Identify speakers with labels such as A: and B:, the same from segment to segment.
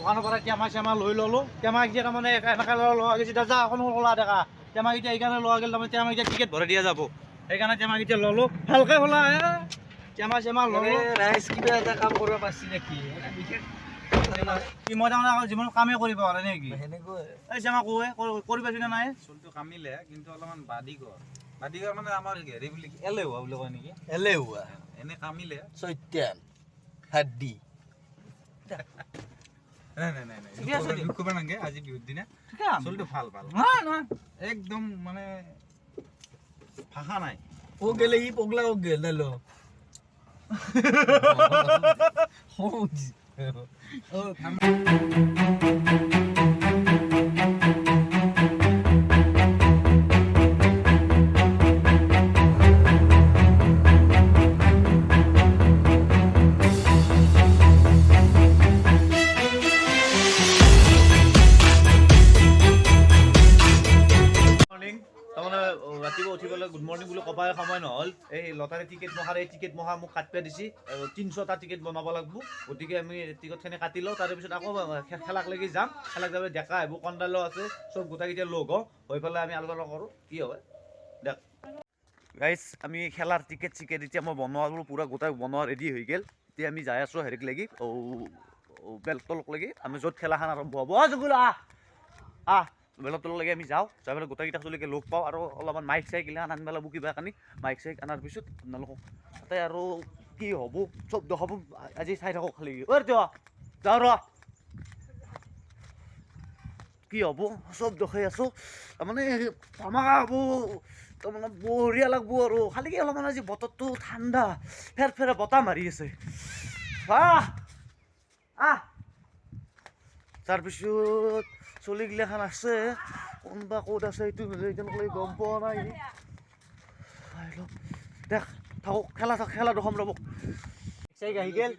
A: দোকানৰ পৰা টেমা চেমা লৈ ল'লোঁ টেমা এতিয়া তাৰমানে এনেকৈ লোৱা গৈছে দাদা অকণো ক'লা দেখা টেমা এতিয়া এইকাৰণে লোৱা গ'ল তাৰমানে টেমা এতিয়া টিকেট ভৰাই দিয়া যাব সেইকাৰণে টেমা এতিয়া ল'লোঁ ভালকৈ খোলা টেমা চেমা ল'লোঁ
B: ৰাইজ কিবা এটা কাম কৰিব পাৰিছে নেকি
A: কি মই তাৰমানে জীৱনত কামেই কৰিব পাৰে নেকি
B: সেনেকৈ
A: এই চেমা কোৱে কৰি পাইছোঁ নে নাই
C: চুলটো কামিলে কিন্তু অলপমান বাদিকৰ মানে আমাৰ হেৰি বুলি এলেহুৱা বুলি কয় নেকি
B: এলেহুৱা
C: এনে কামিলে
B: চৈত্যান হাড্ডি
C: নাই
A: ঠিকে আছে দিয়ক।
C: ক'ব নালাগে আজি বিহুৰ দিনা
A: ঠিকে আছে
C: চুলটো ভাল
A: নহয়
C: একদম মানে ভাষা নাই
B: ও গেলে ই পগলা ও গেল নালো
A: মৰ্ণিং তাৰমানে ৰাতিপুৱা উঠিবলৈ গুড মৰ্ণিং বুলি ক'বাই সময় নহ'ল এই লটাৰী টিকেট মহাৰ এই টিকেট মহা মোক কাটিব দিছে 300টা টিকেট বনাব লাগিব গতিকে আমি টিকটখিনি কাটি লওঁ তাৰপিছত আকৌ খেলাক লাগি যাম খেলাক যাব ডেকা আহিব কণ্ডালো আছে চব গোটেইকেইটা লগ হৈ পেলাই আমি আলোচনা কৰোঁ কি হয় দেখ গাইজ আমি খেলাৰ টিকেট চিকেট এতিয়া মই বনোৱালোঁ পূৰা গোটাই বনোৱা ৰেডি হৈ গ'ল এতিয়া আমি যাই আছোঁ হেৰিক লাগি বেলতলক লাগি আমি য'ত খেলাখন আৰম্ভ হ'ব জগুল বেলতললৈকে আমি যাওঁ যাই পেলাই গোটেইকেইটা চলিকে লগ পাওঁ আৰু অলপমান মাইক চাইক গিলা আনিব লাগিব কিবা কানি মাইক চাইক অনাৰ পিছত আপোনালোকক তাতে আৰু কি হ'ব চব দেখাব আজি চাই থাকক খালি যোৱা যাওঁ ৰ কি হ'ব চব দেখাই আছোঁ তাৰমানে ধমাকা হ'ব তাৰমানে বঢ়িয়া লাগব আৰু খালি কি অলপমান আজি বতৰটো ঠাণ্ডা ফেৰ ফেৰে বতাহ মাৰি আছে তাৰপিছত চলিগিলাখান আছে কোনোবা ক'ত আছে এইটো এতিয়ালৈকে গম পোৱা নাই দেখ থাকক খেলা দেখুৱাম ৰ'ব চাইক আহি গ'ল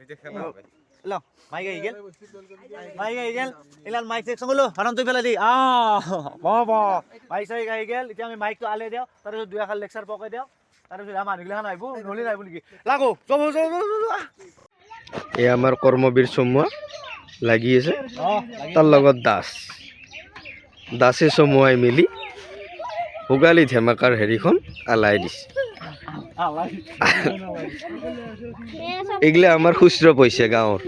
C: এতিয়া খেলা হবে
A: ল মাইক আহি গ'ল এইলান মাইক চাইক চঙলো হৰণ তুই পেলাই দি মাইক চাইক আহি গ'ল এতিয়া আমি মাইকটো আলে দিওঁ তাৰপিছত দুই এষাৰ লেকচাৰ পকাই দিওঁ তাৰপিছত মানুহগিলাখান আহিব নহ'লে নাহিব নেকি লাগো
D: এই আমাৰ কৰ্মবীৰ চমুৱা লাগি আছে তাৰ লগত দাসে চমুৱাই মিলি ভোগালী ধেমাকাৰ হেৰিখন আলাই দিছে এইগিলা আমাৰ খুচুৰা পইচা গাঁৱৰ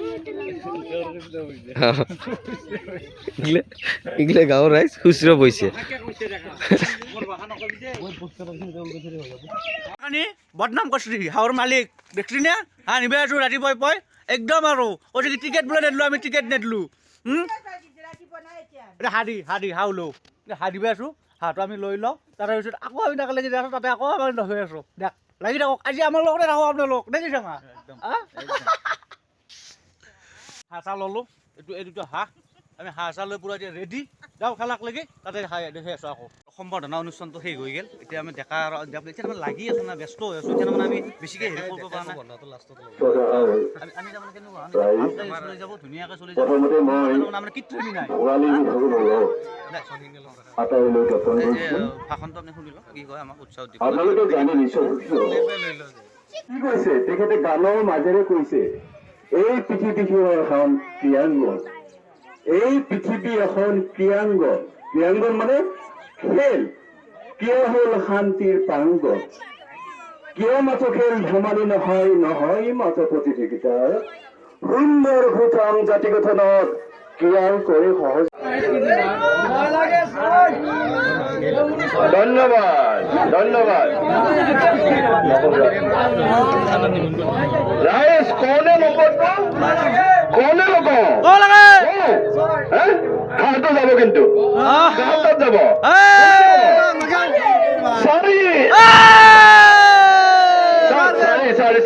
D: এইগিলা গাঁৱৰ ৰাইজ খুচুৰা পইচা
A: বদনাম কৰিছে হাওৰ মালিক দেখছি নে নিবাই আছো ৰাতিপুৱাই পুৱাই একদম আৰু কৈছে কি টিকেট বোলে নেদলো আমি টিকেট নেদলো হাদি হাও লওঁ হাদিবাই আছো হাঁহটো আমি লৈ লওঁ তাৰপিছত আকৌ আমি তাকে লাগি আছোঁ তাতে আকৌ আমি হৈ আছোঁ দেখ লাগি থাকক আজি আমাৰ লগতে থাকক আপোনালোক দেখিছে মা হাঁহ চাহ ল'লোঁ এই দুটা হাঁহ আমি হাঁহ চাহ লৈ পূৰা এতিয়া ৰেডি যাওঁ খেলাক লাগি তাতে দেখি আছোঁ আকৌ সম্বৰ্ধনা অনুষ্ঠানটো শেষ হৈ গ'ল এতিয়া আমি ডেকা আৰু এতিয়া তাৰমানে লাগি আছোঁ না ব্যস্ত হৈ আছোঁ এতিয়া তাৰমানে আমি বেছিকৈ হেৰি কৰিব পৰা নাই আমি তাৰমানে কেনেকুৱা ভালকৈ চলি যাব ধুনীয়াকৈ চলি যাব তাৰমানে আমাৰ কৃত্ৰিমী নাই ভাষণটো আপুনি শুনি লওক কি কয় আমাক উৎসাহ দিব
E: কি কৈছে তেখেতে গানৰ মাজেৰে কৈছে এই পৃথিৱী এখন ক্ৰীড়াংগন এই পৃথিৱী এখন ক্ৰীড়াংগন মানে খেল কিয় হ'ল শান্তিৰ প্ৰাংগন কিয় মাথো খেল ধেমালি নহয় মাথো প্ৰতিযোগিতাৰ সুন্দৰ ভূটান জাতি গঠনত ক্ৰীড়াৰ কৰি সহজ ধন্যবাদ ৰাইজ কনে নম্বৰটো কনে লোক হাঁহটো যাব কিন্তু হাতত যাব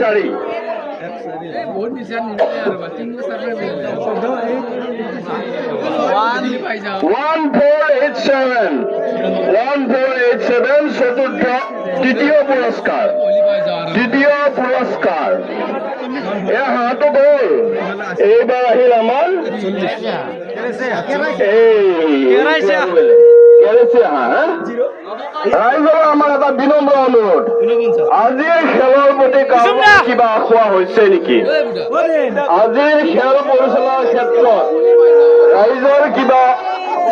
E: চাৰি
F: বহুত বিচাৰ নিমিলে আৰু তিনিটা চাকৰি
E: 1487 চতুৰ্থ দ্বিতীয় পুৰস্কাৰ এই হাঁহটো গ'ল এইবাৰ আহিল আমাৰ কেৰেচীয়া হাঁহ ৰাইজৰ আমাৰ এটা বিনম্ৰ অনুৰোধ, আজিৰ খেলৰ প্ৰতি কাৰোবাৰ কিবা আখোৱা হৈছে নেকি? আজিৰ খেল পৰিচালনাৰ ক্ষেত্ৰত ৰাইজৰ কিবা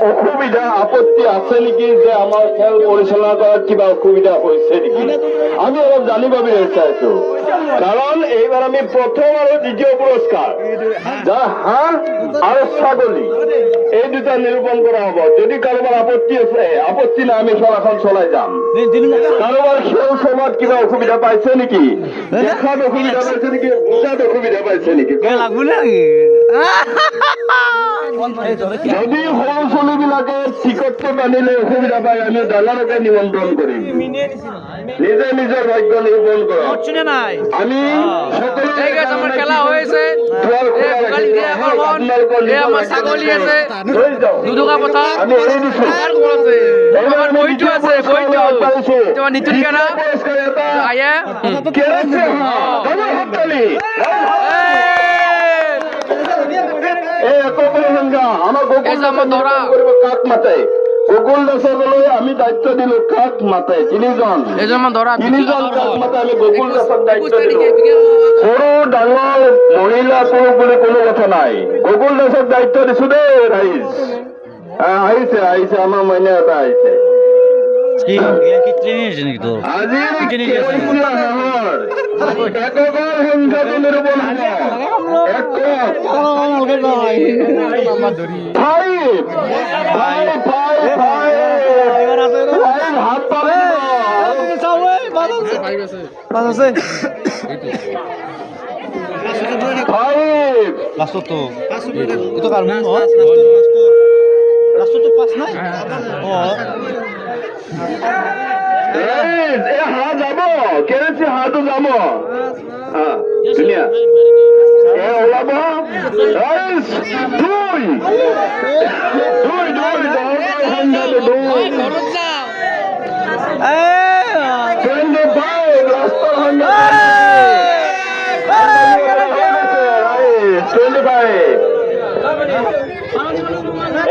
E: অসুবিধা আপত্তি আছে নেকি, যে আমাৰ খেল পৰিচালনা কৰাত কিবা অসুবিধা হৈছে নেকি? আমি অলপ জানিব বিচাৰিছো, কাৰণ এইবাৰ আমি প্ৰথম আৰু দ্বিতীয় পুৰস্কাৰ যা হাঁহ আৰু ছাগলী এই দুটা নিৰূপণ কৰা হ'ব। যদি কাৰোবাৰ আপত্তি আছে, আপত্তি নাই, আমি খেলাখন চলাই যাম। কাৰোবাৰ খেল চলাত কিবা অসুবিধা পাইছে নেকি? দেখাত অসুবিধা পাইছে নেকি? বুজাত অসুবিধা পাইছে নেকি? যদি সৰু ছোৱালীবিলাকে টিকটটো বান্ধিলে অসুবিধা পায়, আমি দালালকে নিমন্ত্ৰণ কৰিম। নিজে নিজৰ ভাগ্য নিৰূপণ কৰক। আমি
F: আমাৰ খেলা হৈ আছে। আমাৰ ছাগলী আছে, দুটকা পথা
E: আমি এৰি দিছো।
F: আমাৰ বইটো আছে, বইটো তোমাৰ নীতি ঠিকানা আয়া
E: কেৰেছে হাঁহ এই একোপৰি সংখ্যা আমাৰ গোকুল কৰিব কাক মাতে? গোকুল দাসলৈ আমি দায়িত্ব দিলো, কাক মাতে? তিনিজন কাক মাতে? আমি গোকুল দাসক দায়িত্ব দিলো। সৰু ডাঙৰ মহিলা পুৰুষ বুলি কোনো কথা নাই, গোকুল দাসক দায়িত্ব দিছো দেই ৰাইজ। আহিছে আমাৰ মইনা এটা আহিছে। আজিৰ কেৰেচীয়া হাঁহৰ এককৰ সংখ্যাটো নিৰূপণ হ'ব। হাঁহ যাব, কেৰেচী হাঁহটো যাব। ধুনীয়া ওলাব।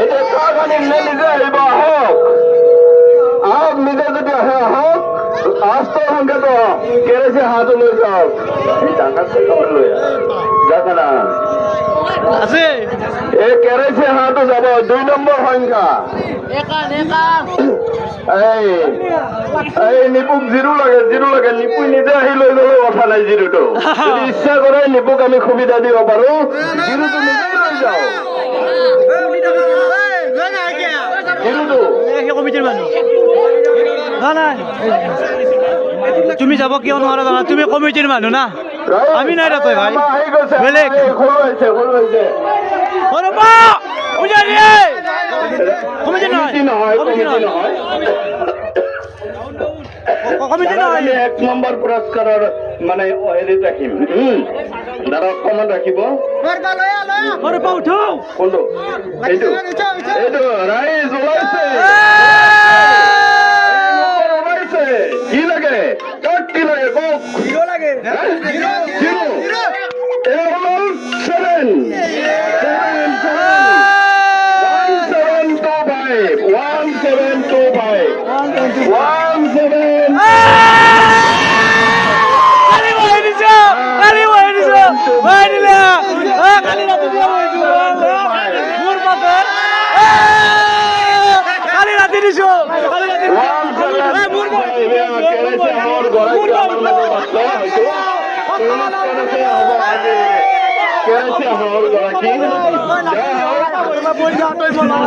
E: এতিয়া কাক আনিলে নিজে আহিব, আহক আহক, নিজে যদি আহে আহক। লাষ্টৰ সংখ্যাটো কেৰেচী হাঁহটো লৈ যাওক। এই কেৰেচী হাঁহটো যাব 2 নম্বৰ সংখ্যা। এই নিপুক জিৰো লাগে, নিপু নিজে আহি লৈ গ'লেও কথা নাই। জিৰোটো যদি ইচ্ছা কৰে নিপুক আমি সুবিধা দিব পাৰো, জিৰোটো নিজেই লৈ যাওঁ।
A: তুমি যাব কিয় নোৱাৰা জানা? তুমি কমিটিৰ মানুহ না, আমি নাই তাতে ভাই বেলেগ
E: আমি 1 নম্বৰ পুৰস্কাৰৰ মানে হেৰিত ৰাখিম। দাদা অকণমান ৰাখিব। কোনটো? এইটো ৰাইজ ওলাইছে। কি লাগে? কাক কি লাগে? কওক।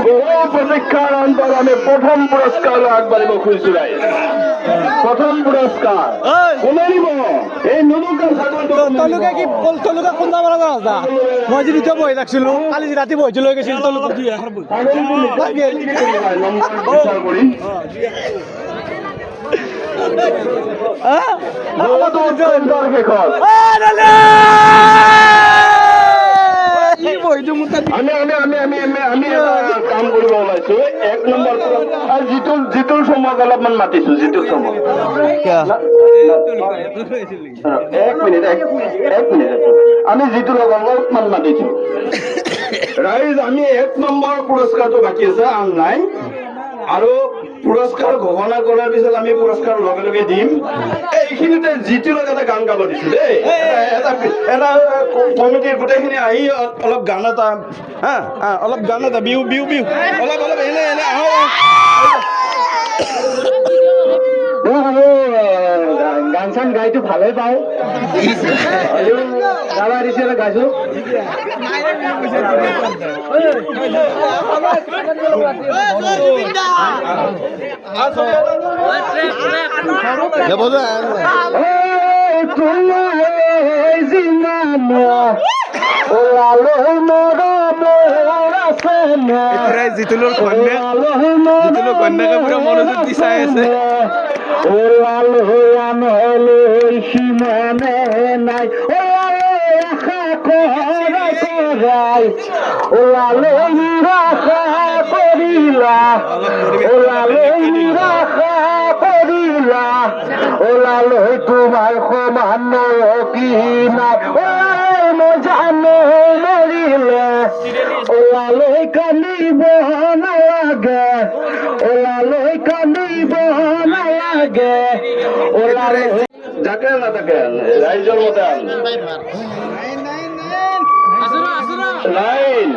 E: বহু প্ৰতীক্ষাৰ অন্তৰ আমি প্ৰথম পুৰস্কাৰলৈ আগবাঢ়িব খুজিছো। প্ৰথম পুৰস্কাৰ কোনে দিব? এই
A: মই যি দুটা বহি থাকছিলো, কালি ৰাতি বহিটো লৈ গৈছিলো।
E: আমি কাম কৰিব ওলাইছো। 1 নম্বৰ জিতুল চমক অলপমান মাতিছো। জিতুল চমক 1 মিনিট আমি জিতুলক অলপমান মাতিছো। ৰাইজ আমি 1 নম্বৰ পুৰস্কাৰটো বাকী আছে, আন নাই। আৰু পুৰস্কাৰ ঘোষণা কৰাৰ পিছত আমি পুৰস্কাৰ লগে লগে দিম। এইখিনিতে জিতুলক এটা গান গাব দিছো দেই। এটা কমিটিৰ গোটেইখিনি আহি অলপ গান এটা অলপ গান এটা বিহু বিহু বিহু অলপ এনে আহক। গান চান গাইতো ভালেই পাওঁ, গাবা দিছে গাইছো।
D: জিতুলৰ কন্যাকে পুৰা মনোযোগ দি চাই আছে।
E: সিমানে নাই আশা কৰাই ওলালে নিৰাশা কৰিলা, ওলালে নিৰাশা কৰিলা, ওলালে তোমাৰ সমান কি নাই মই জানো মৰিলে, ওলালৈ কান্দিব নালাগে, ওলালৈ কান্দিব নালাগে, ওলালৈ যাকে নাথাকে ৰাইজৰ মতে লাইন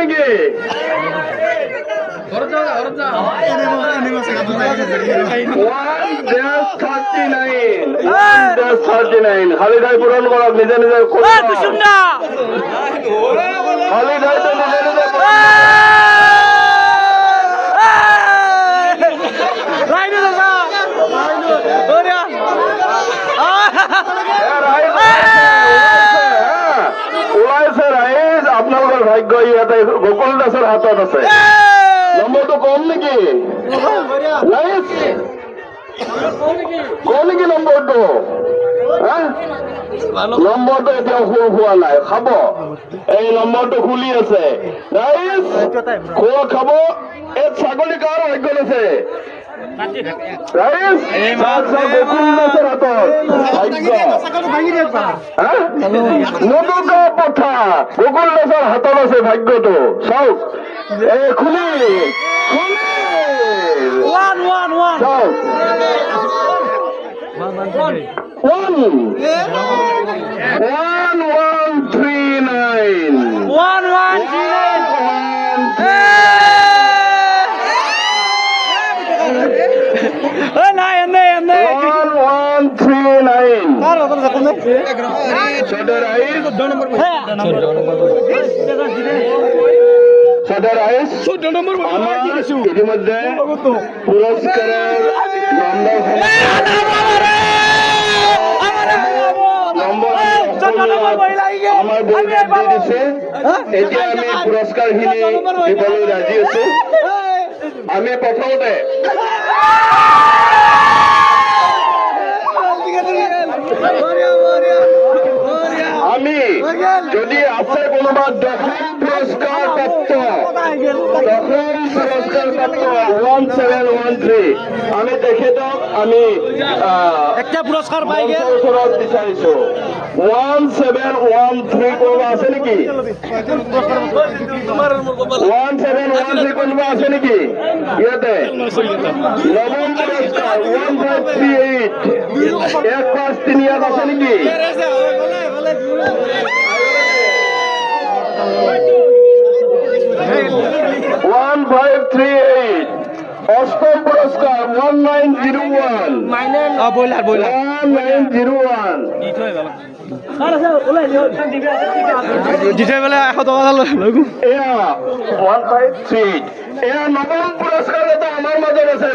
E: নেকি খালি ঠাই পূৰণ কৰক নিজে নিজে, খালি ঠাইটো নিজে নিজে ওলাইছে ৰাইজ। আপোনালোকৰ ভাগ্য ইয়াতে গোকুল দাসৰ হাতত আছে। নম্বৰটো কম নেকি ৰাইজ? কম নেকি নম্বৰটো? নম্বৰটো এতিয়াও হোৱা নাই, খাব। এই নম্বৰটো খুলি আছে ৰাইজ, খোৱা খাব। এই ছাগলী কাৰ ভাগ্যত আছে? নতুকা পথা গোকুল দাসৰ হাতত আছে ভাগ্যটো। চাওক খুলি চাওক 1139 ইতিমধ্যে পুরস্কারের আমার বই দিছে। এতিয়া আমি পুরস্কারখিনি দিবলৈ রাজি আছো। আমি প্রথমতে আমি যদি আছে কোনোবা দশম পুরস্কার প্রাপ্ত 1713 আমি তেখেতক আমি একটা পুরস্কার পাই গেল ওচৰত বিচাৰিছো। 1713 কোনোবা আছে নেকি? 1713 কোনোবা আছে নেকি ইয়াতে? নৱম পুৰস্কাৰ 1538 1538 আছে নেকি? 1538 অষ্টম পুরস্কার 1901 1901 এয়া 153 এয়া নবম পুরস্কার দাতা আমার মাজত আছে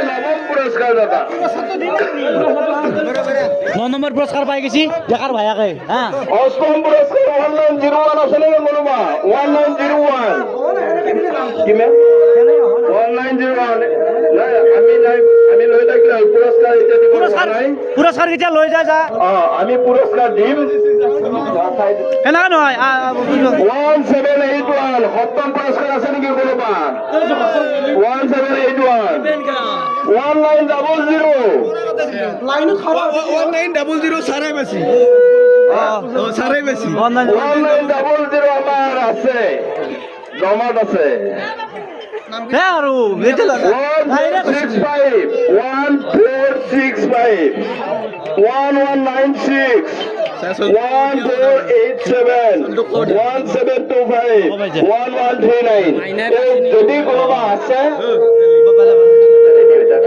E: নবম পুরস্কার দাতা
B: 9 নম্বর পুরস্কার পাই গেছি দেখার ভাইয়াকে। হ্যাঁ
E: অষ্টম পুরস্কার 1901 আছে নেকি কোনোবা? 1901 কি মে 1901 নাই আমি লৈ থাকিলে পুরস্কার এতিয়া দিব
B: পুৰস্কাৰ কেতিয়া লৈ যায় যা
E: আমি পুৰস্কাৰ দিম
B: সেনেকা নহয়
E: 1781 সপ্তম পুৰস্কাৰ আছে নেকি কোনোবা 1781 1900 1900 আমাৰ আছে জমাত আছে
B: হে আৰু এইটো
E: 1465 1196 1487 1725 1139 যদি কোনোবা আছে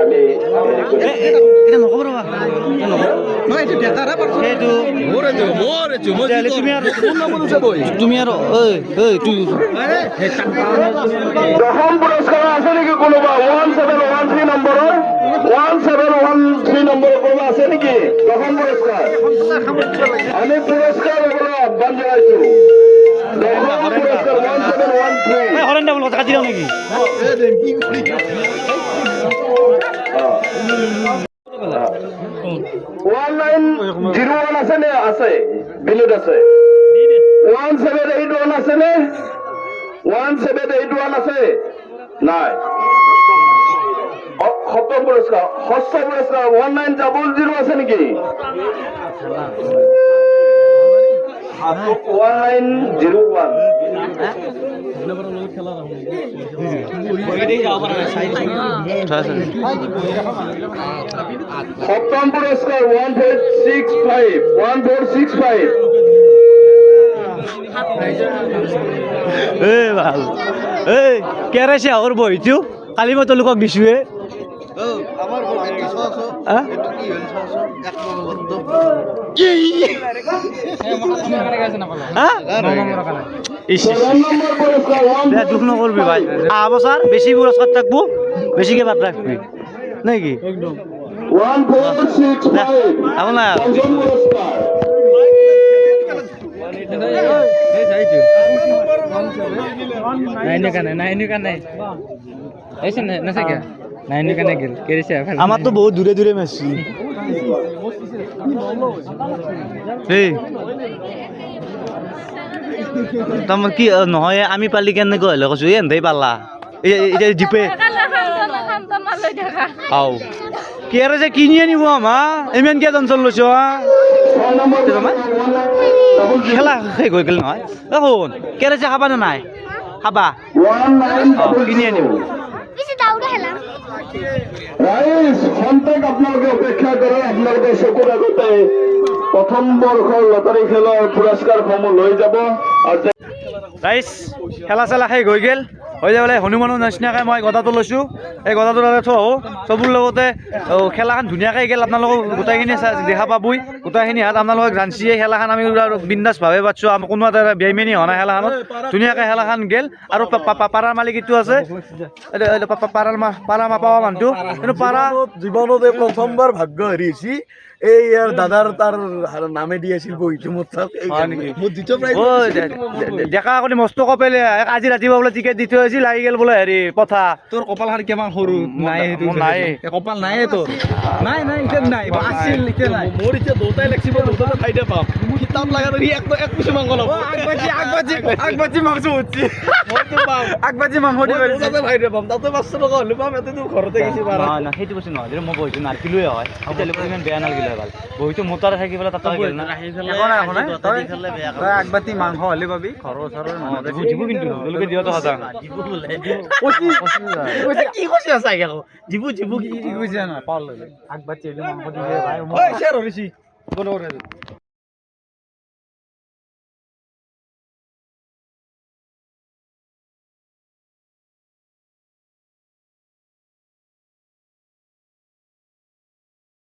E: আমি
B: এটা নক'ব ৰ'বা সেইটো তুমি আৰু
E: দশম পুৰস্কাৰ আছে নেকি কোনোবা 1713 নম্বৰৰ 1713 নম্বৰৰ কোনোবা আছে নেকি দশম পুৰস্কাৰ আমি পুৰস্কাৰ ল'বলৈ আহ্বান জনাইছো দশম পুৰস্কাৰ 1713
B: হৰেণ ডাবল কথা কাটি দিওঁ নেকি
E: $1901 আছে নে আছে বিলত আছে 1781 আছে নে 1781 আছে নাই সপ্তম পুৰস্কাৰ ষষ্ঠ পুৰস্কাৰ 1900 আছে নেকি 1901 সপ্তম পুৰস্কাৰ 1465
B: ভাল কেৰাইছে আগৰ বহিছোঁ কালি মই তেওঁলোকক দিছোঁৱে দুখ নকৰবি ভাই অহা বছৰ বেছি পুৰস্কাৰ থাকবো বেছিকে বাট ৰাখবি নেকি আপোনাৰ আমাৰতো বহুত দূৰে দূৰে মাৰছি তাৰমানে কি নহয় আমি পালি কেনেকৈ হ'লে কৈছো এহেঁতেই পালা এতিয়া জিপে আও কি আৰু যে কিনি আনিব আমাৰ ইমান কিয় টেনচন লৈছ খেলা শেষ হৈ গ'ল নহয় শুন কেৰেচে খাবা নে নাই খাবা কিনি আনিব
E: ৰাইজ খন্তেক আপোনালোকে অপেক্ষা কৰে আপোনালোকে চকুৰ আগতে প্ৰথম বৰ্ষৰ লটাৰী খেলৰ পুৰস্কাৰসমূহ লৈ যাব আৰু
B: ৰাইজ খেলা চেলা শেষ হৈ গ'ল হৈ যাব হনুমানৰ নিচিনাকৈ মই গদাটো লৈছোঁ এই গদাটো তাতে থওঁ চবৰ লগতে খেলাখন ধুনীয়াকৈ গ'ল আপোনালোকক গোটেইখিনি দেখা পাবই গোটেইখিনি হাত আপোনালোকক জানছিয়ে খেলাখন আমি বিন্দাছভাৱে পাতিছোঁ কোনো এটা বেইমানি হোৱা নাই খেলাখনত ধুনীয়াকৈ খেলাখন গ'ল আৰু পাৰাৰ মালিক এইটো আছে পাৰা মাপাৱা মানুহটো কিন্তু পাৰা
G: জীৱনত এই প্ৰথমবাৰ ভাগ্য হেৰিছি এই ইয়াৰ দাদাৰ তাৰ নামে দি আছিল বহিটো মোৰ তাত মোৰ দ্বিতীয় প্ৰাইজ
B: ডেকা কৰি মস্ত কপেলে আজি ৰাতিপুৱা বোলে টিকেট দি থৈ আহিছিল লাগি গ'ল বোলে হেৰি পথা
C: তোৰ কপালখন কিমান সৰু নাই সেইটো
B: নাই
C: কপাল নাই তোৰ নাই এতিয়া নাই আছিল এতিয়া নাই
G: মোৰ এতিয়া দুটাই লাগছিব দুটাতে ঠাইতে পাম কিতাপ লাগা ধৰি এক পিছ মাংস ল'ব
C: আগবাজি মাংস উঠছি
G: মইতো পাম
C: আগবাজি মাংস দি
G: দুটাতে ঠাইতে পাম তাতে 500 টকা হ'লে পাম এতেতো ঘৰতে গেছি পাৰা
B: নহয় সেইটো বস্তু নহয় যদি মই বহিটো নাৰকিলোৱে হয় তেতিয়াহ'লে ইমান বেয়া নালাগিলে ভাল বহিটো মোৰ তাতে থাকি পেলাই তাতে গ'ল না
C: তই আগবাতি মাংস হ'লে পাবি ঘৰৰ ওচৰৰ
B: দিব কিন্তু তেওঁলোকে দিয়াটো সঁচা
C: কি কৈছে চাই আকৌ জিবু কি কৈছে না পাল আগবাতি মাংস দিলে ভাই
G: ঐ শ্বেয়াৰ হৈছে